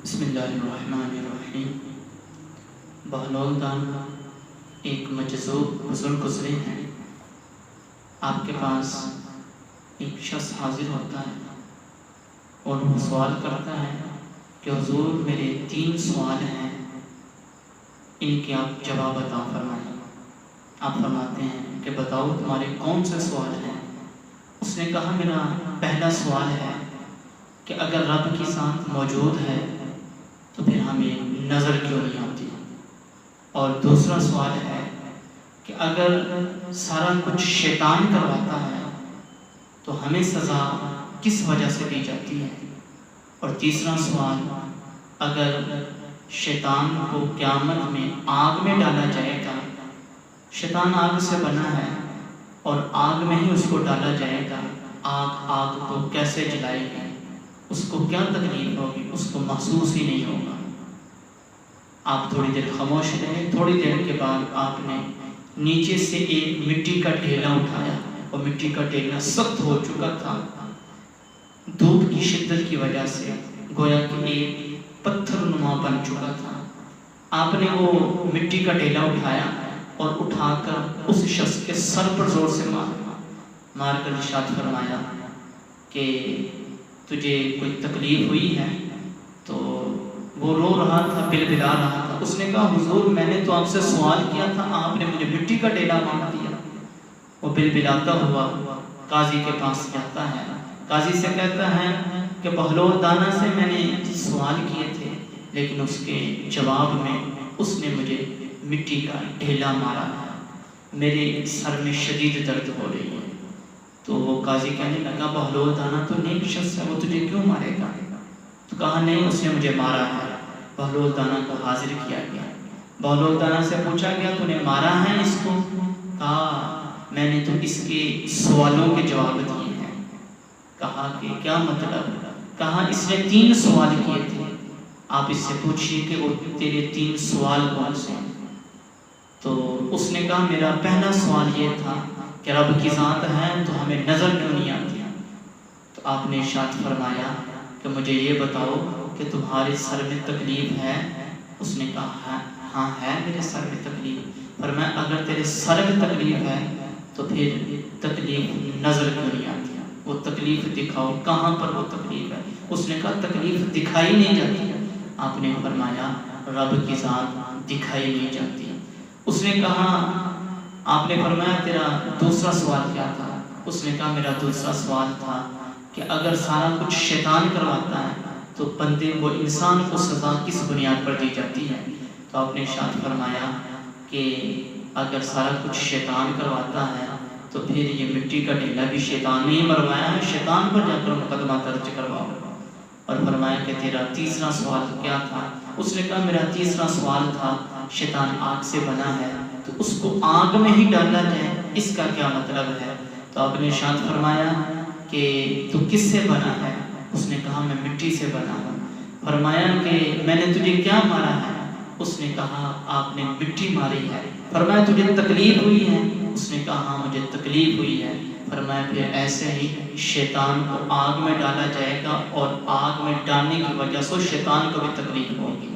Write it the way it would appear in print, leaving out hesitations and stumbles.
بسم اللہ الرحمن الرحیم۔ بہلول دانا ایک مجذوب بزرگ گزرے ہیں۔ آپ کے پاس ایک شخص حاضر ہوتا ہے اور وہ سوال کرتا ہے کہ حضور میرے 3 سوال ہیں، ان کے آپ جواب عطا فرمائیں۔ آپ فرماتے ہیں کہ بتاؤ تمہارے کون سے سوال ہیں؟ اس نے کہا میرا پہلا سوال ہے کہ اگر رب کی ذات موجود ہے تو پھر ہمیں نظر کیوں نہیں آتی؟ اور دوسرا سوال ہے کہ اگر سارا کچھ شیطان کرواتا ہے تو ہمیں سزا کس وجہ سے دی جاتی ہے؟ اور تیسرا سوال، اگر شیطان کو قیامت میں آگ میں ڈالا جائے گا، شیطان آگ سے بنا ہے اور آگ میں ہی اس کو ڈالا جائے گا، آگ کو کیسے جلائے گی؟ اس کو کیا تکلیف ہوگی؟ اس کو محسوس ہی نہیں ہوگا۔ آپ تھوڑی دیر خاموش رہے۔ تھوڑی دیر کے بعد آپ نے نیچے سے ایک مٹی کا ڈھیلا اٹھایا اور مٹی کا ڈھیلا سخت ہو چکا تھا، دھوپ کی شدت کی وجہ سے گویا کہ ایک پتھر نما بن چکا تھا۔ آپ نے وہ مٹی کا ڈھیلا اٹھایا اور اٹھا کر اس شخص کے سر پر زور سے مار کر ارشاد فرمایا کہ تجھے کوئی تکلیف ہوئی ہے؟ تو وہ رو رہا تھا، بلبلا رہا تھا۔ اس نے کہا حضور میں نے تو آپ سے سوال کیا تھا، آپ نے مجھے مٹی کا ڈھیلا مار دیا۔ وہ بلبلاتا ہوا قاضی کے پاس جاتا ہے، قاضی سے کہتا ہے کہ بہلول دانا سے میں نے سوال کیے تھے لیکن اس کے جواب میں اس نے مجھے مٹی کا ڈھیلا مارا ہے، میرے سر میں شدید درد ہو رہی ہے۔ تو وہ قاضی کہنے لگا بہلول دانا تو نیک شخص ہے، وہ تجھے کیوں مارے گا؟ تو کہا نہیں، اس نے مجھے مارا ہے۔ بہلول دانا کو حاضر کیا گیا، بہلول دانا سے پوچھا گیا تو نے مارا ہے اس کو؟ کہا میں نے تو اس کے سوالوں کے جواب دیے ہیں۔ کہا کہ کیا مطلب؟ کہا اس نے 3 سوال کیے تھے، آپ اس سے پوچھئے کہ وہ تیرے 3 سوال کون سے ہیں؟ تو اس نے کہا میرا پہلا سوال یہ تھا کہ رب کی ذات ہے تو ہمیں نظر کیوں نہیں آتی؟ تو آپ نے ارشاد فرمایا کہ مجھے یہ بتاؤ کہ تمہارے سر میں تکلیف ہے؟ اس نے کہا ہاں ہے میرے سر میں تکلیف۔ فرمایا اگر تیرے سر میں تکلیف ہے تو پھر تکلیف نظر کیوں نہیں آتی؟ وہ تکلیف دکھاؤ، کہاں پر وہ تکلیف ہے؟ اس نے کہا تکلیف دکھائی نہیں جاتی۔ آپ نے فرمایا رب کی ذات دکھائی نہیں جاتی۔ اس نے کہا، آپ نے فرمایا تیرا دوسرا سوال کیا تھا؟ اس نے کہا میرا دوسرا سوال تھا کہ اگر سارا کچھ شیطان کرواتا ہے تو بندے کو، انسان کو سزا کس بنیاد پر دی جاتی ہے؟ تو آپ نے ارشاد فرمایا کہ اگر سارا کچھ شیطان کرواتا ہے تو پھر یہ مٹی کا ڈھیلا بھی شیطان نے ہی مروایا ہے، شیطان پر جا کر مقدمہ درج کرواؤ۔ اور فرمایا کہ تیرا تیسرا سوال کیا تھا؟ اس نے کہا میرا تیسرا سوال تھا شیطان آگ سے بنا ہے تو اس کو آگ میں ہی ڈالا جائے، اس کا کیا مطلب ہے؟ تو آپ نے ارشاد فرمایا کہ تو کس سے بنا ہے؟ اس نے کہا میں مٹی سے بنا ہوں۔ فرمایا کہ میں نے تجھے کیا مارا ہے؟ اس نے کہا آپ نے مٹی ماری ہے۔ فرمایا تجھے تکلیف ہوئی ہے؟ اس نے کہا ہاں مجھے تکلیف ہوئی ہے۔ فرمایا پھر ایسے ہی شیطان کو آگ میں ڈالا جائے گا اور آگ میں ڈالنے کی وجہ سے شیطان کو بھی تکلیف ہوگی۔